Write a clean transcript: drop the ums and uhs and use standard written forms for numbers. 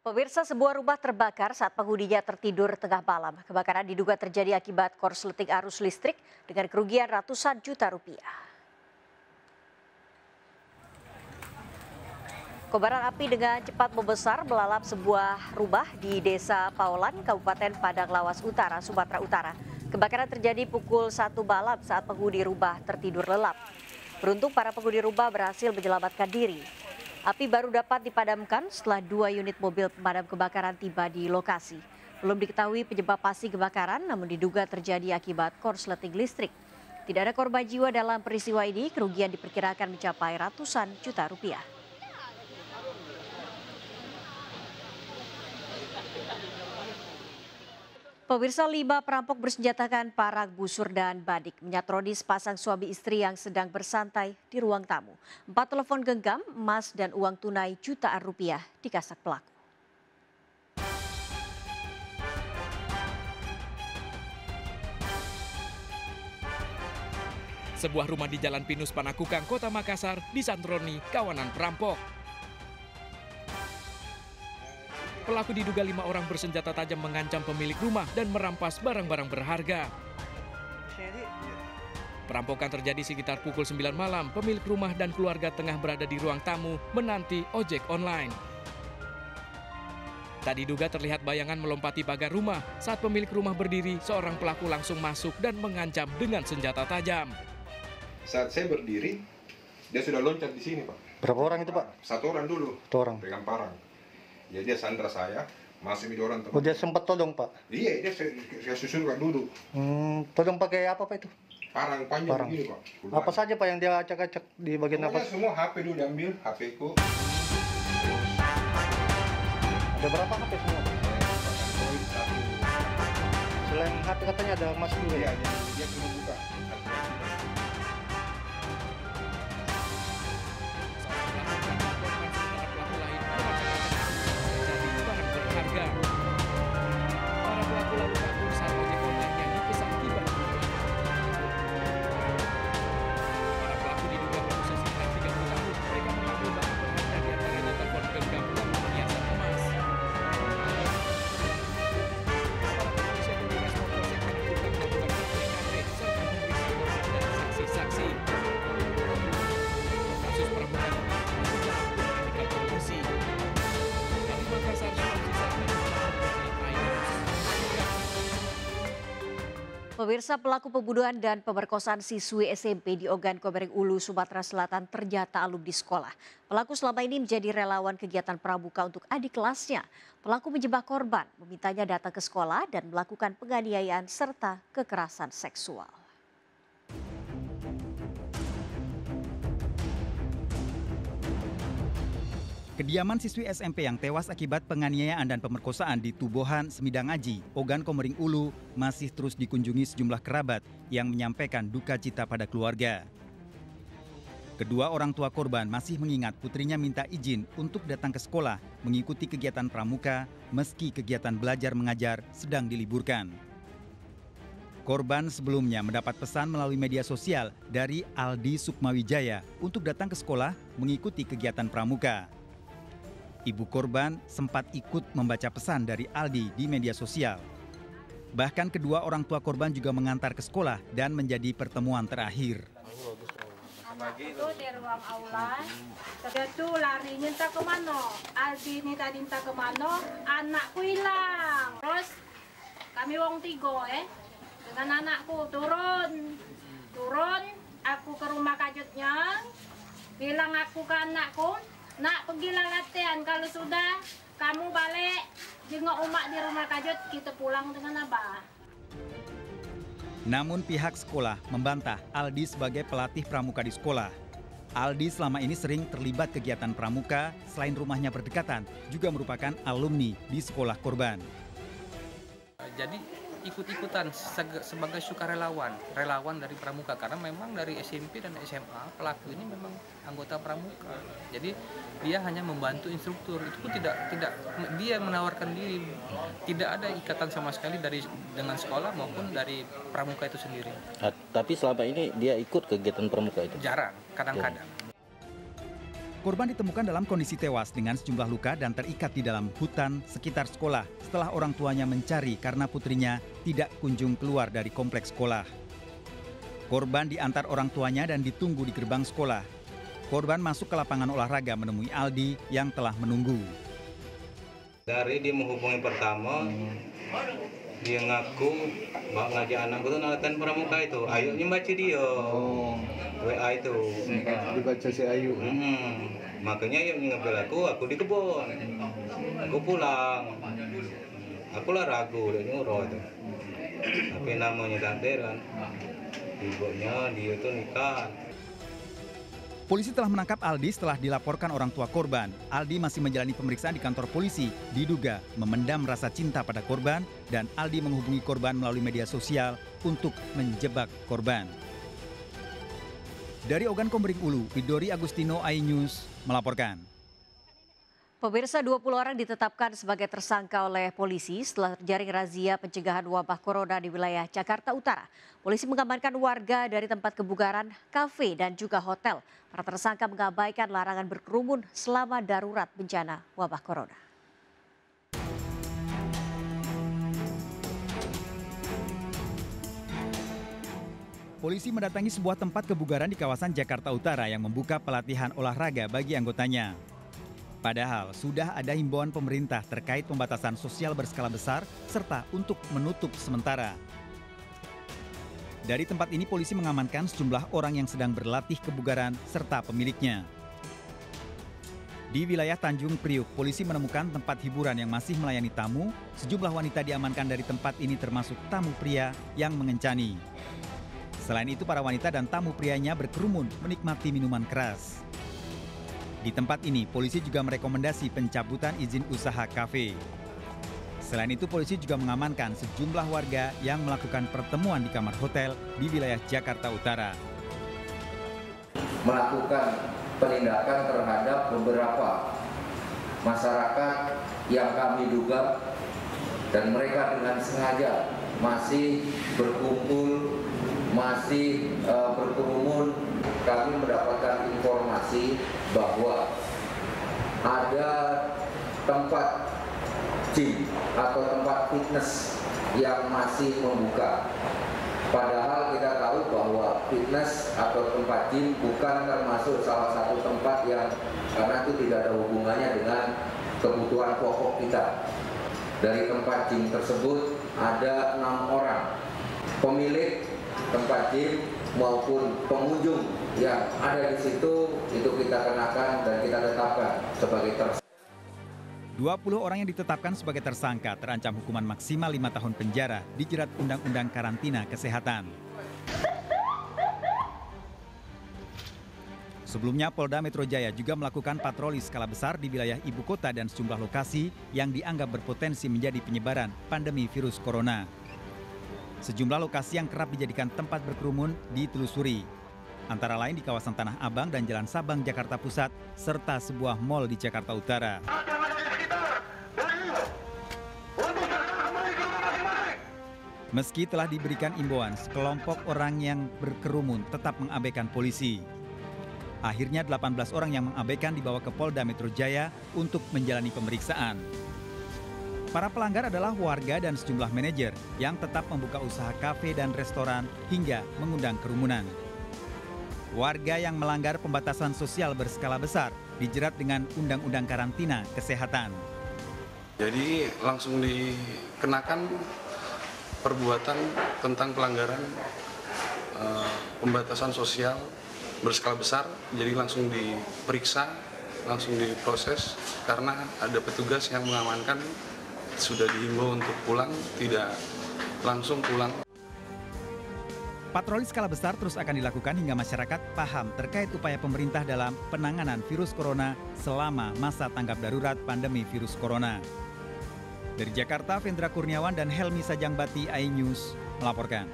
Pemirsa, sebuah rumah terbakar saat penghuninya tertidur tengah malam. Kebakaran diduga terjadi akibat korsleting arus listrik dengan kerugian ratusan juta rupiah. Kobaran api dengan cepat membesar melalap sebuah rumah di Desa Paulan, Kabupaten Padang Lawas Utara, Sumatera Utara. Kebakaran terjadi pukul 1 malam saat penghuni rumah tertidur lelap. Beruntung para penghuni rumah berhasil menyelamatkan diri. Api baru dapat dipadamkan setelah 2 unit mobil pemadam kebakaran tiba di lokasi. Belum diketahui penyebab pasti kebakaran, namun diduga terjadi akibat korsleting listrik. Tidak ada korban jiwa dalam peristiwa ini, kerugian diperkirakan mencapai ratusan juta rupiah. Pemirsa, 5 perampok bersenjatakan parang, busur, dan badik menyatroni sepasang suami istri yang sedang bersantai di ruang tamu. 4 telepon genggam, emas, dan uang tunai jutaan rupiah dikasak pelaku. Sebuah rumah di Jalan Pinus Panakukang, Kota Makassar disantroni kawanan perampok. Pelaku diduga 5 orang bersenjata tajam mengancam pemilik rumah dan merampas barang-barang berharga. Perampokan terjadi sekitar pukul 9 malam. Pemilik rumah dan keluarga tengah berada di ruang tamu menanti ojek online. Tak diduga terlihat bayangan melompati pagar rumah. Saat pemilik rumah berdiri, seorang pelaku langsung masuk dan mengancam dengan senjata tajam. Saat saya berdiri, dia sudah loncat di sini, Pak. Berapa orang itu, Pak? 1 orang dulu. 1 orang. Pegang parang. Ya dia sandra saya, masih di orang teman. Oh, dia sempat tolong, Pak? Iya, dia saya susulkan dulu. Tolong pakai apa, Pak, itu? Parang panjang Parang. begini, Pak. Apa saja, Pak, yang dia acak-acak di bagian Pokoknya apa? semua HP dulu diambil, HP ku. Ada berapa HP semua, Pak? Selain HP katanya ada emas juga. Iya, dia cuma buka. Para pelaku lalu kabur saat ojek online yang dipesan tiba di rumah. Para pelaku diduga berusia sekitar 30 tahun. Mereka mengambil barang berharga di antaranya telepon genggam dan perhiasan emas. Para kepolisian dari Resmo Polsek Panakukang melakukan olah TKP serta memeriksa korban dan saksi-saksi. Kasus perampokan ini masih dalam penyelidikan polisi. Dari Makassar, Sulawesi Selatan, Pemirsa, pelaku pembunuhan dan pemerkosaan siswi SMP di Ogan Komering Ulu, Sumatera Selatan ternyata alumni sekolah. Pelaku selama ini menjadi relawan kegiatan pramuka untuk adik kelasnya. Pelaku menjebak korban, memintanya datang ke sekolah dan melakukan penganiayaan serta kekerasan seksual. Kediaman siswi SMP yang tewas akibat penganiayaan dan pemerkosaan di Tubohan, Semidang Aji, Ogan Komering Ulu masih terus dikunjungi sejumlah kerabat yang menyampaikan duka cita pada keluarga. Kedua orang tua korban masih mengingat putrinya minta izin untuk datang ke sekolah mengikuti kegiatan pramuka meski kegiatan belajar mengajar sedang diliburkan. Korban sebelumnya mendapat pesan melalui media sosial dari Aldi Sukmawijaya untuk datang ke sekolah mengikuti kegiatan pramuka. Ibu korban sempat ikut membaca pesan dari Aldi di media sosial. Bahkan kedua orang tua korban juga mengantar ke sekolah dan menjadi pertemuan terakhir. Itu di ruang aula, dia tuh larinya entah kemana. Aldi ini tadi entah kemana, anakku hilang. Terus kami wong 3 dengan anakku turun, aku ke rumah kajutnya, bilang aku ke anakku, nak pergilah latihan, kalau sudah kamu balik jenguk umak di rumah kajut, kita pulang dengan abah. Namun pihak sekolah membantah Aldi sebagai pelatih pramuka di sekolah. Aldi selama ini sering terlibat kegiatan pramuka, selain rumahnya berdekatan, juga merupakan alumni di sekolah korban. Jadi ikut-ikutan sebagai sukarelawan, relawan dari pramuka, karena memang dari SMP dan SMA pelaku ini memang anggota pramuka. Jadi dia hanya membantu instruktur, itu pun tidak dia menawarkan diri, tidak ada ikatan sama sekali dengan sekolah maupun dari pramuka itu sendiri. Tapi selama ini dia ikut kegiatan pramuka itu? Jarang, kadang-kadang. Korban ditemukan dalam kondisi tewas dengan sejumlah luka dan terikat di dalam hutan sekitar sekolah setelah orang tuanya mencari karena putrinya tidak kunjung keluar dari kompleks sekolah. Korban diantar orang tuanya dan ditunggu di gerbang sekolah. Korban masuk ke lapangan olahraga menemui Aldi yang telah menunggu. Dari dia menghubungi pertama, dia ngaku ngajak anakku tuh nonton pramuka itu. Ayunya baca dia. WA itu. Dibaca si Ayu. Makanya yang ngambil aku di kebun. Aku pulang. Aku lah ragu dia nyuruh itu. Tapi namanya tante kan. Ibunya dia tuh nikah. Polisi telah menangkap Aldi setelah dilaporkan orang tua korban. Aldi masih menjalani pemeriksaan di kantor polisi, diduga memendam rasa cinta pada korban dan Aldi menghubungi korban melalui media sosial untuk menjebak korban. Dari Ogan Komering Ulu, Widori Agustino, iNews melaporkan. Pemirsa, 20 orang ditetapkan sebagai tersangka oleh polisi setelah terjaring razia pencegahan wabah corona di wilayah Jakarta Utara. Polisi mengamankan warga dari tempat kebugaran, kafe, dan juga hotel. Para tersangka mengabaikan larangan berkerumun selama darurat bencana wabah corona. Polisi mendatangi sebuah tempat kebugaran di kawasan Jakarta Utara yang membuka pelatihan olahraga bagi anggotanya. Padahal sudah ada himbauan pemerintah terkait pembatasan sosial berskala besar serta untuk menutup sementara. Dari tempat ini polisi mengamankan sejumlah orang yang sedang berlatih kebugaran serta pemiliknya. Di wilayah Tanjung Priuk, polisi menemukan tempat hiburan yang masih melayani tamu. Sejumlah wanita diamankan dari tempat ini termasuk tamu pria yang mengencani. Selain itu, para wanita dan tamu prianya berkerumun menikmati minuman keras. Di tempat ini, polisi juga merekomendasi pencabutan izin usaha kafe. Selain itu, polisi juga mengamankan sejumlah warga yang melakukan pertemuan di kamar hotel di wilayah Jakarta Utara. Melakukan penindakan terhadap beberapa masyarakat yang kami duga dan mereka dengan sengaja masih berkumpul, masih berkerumun. Kami mendapatkan informasi bahwa ada tempat gym atau tempat fitness yang masih membuka. Padahal kita tahu bahwa fitness atau tempat gym bukan termasuk salah satu tempat yang karena itu tidak ada hubungannya dengan kebutuhan pokok kita. Dari tempat gym tersebut ada 6 orang pemilik tempat gym maupun pengunjung yang ada di situ, itu kita kenakan dan kita tetapkan sebagai tersangka. 20 orang yang ditetapkan sebagai tersangka terancam hukuman maksimal 5 tahun penjara dijerat Undang-Undang Karantina Kesehatan. Sebelumnya, Polda Metro Jaya juga melakukan patroli skala besar di wilayah ibu kota dan sejumlah lokasi yang dianggap berpotensi menjadi penyebaran pandemi virus corona. Sejumlah lokasi yang kerap dijadikan tempat berkerumun ditelusuri, antara lain di kawasan Tanah Abang dan Jalan Sabang, Jakarta Pusat, serta sebuah mal di Jakarta Utara. Meski telah diberikan imbauan, sekelompok orang yang berkerumun tetap mengabaikan polisi. Akhirnya 18 orang yang mengabaikan dibawa ke Polda Metro Jaya untuk menjalani pemeriksaan. Para pelanggar adalah warga dan sejumlah manajer yang tetap membuka usaha kafe dan restoran hingga mengundang kerumunan. Warga yang melanggar pembatasan sosial berskala besar dijerat dengan Undang-Undang Karantina Kesehatan. Jadi langsung dikenakan perbuatan tentang pelanggaran pembatasan sosial berskala besar, jadi langsung diperiksa, langsung diproses karena ada petugas yang mengamankan. Sudah dihimbau untuk pulang, tidak langsung pulang. Patroli skala besar terus akan dilakukan hingga masyarakat paham terkait upaya pemerintah dalam penanganan virus corona selama masa tanggap darurat pandemi virus corona. Dari Jakarta, Vendra Kurniawan dan Helmi Sajangbati, iNews melaporkan.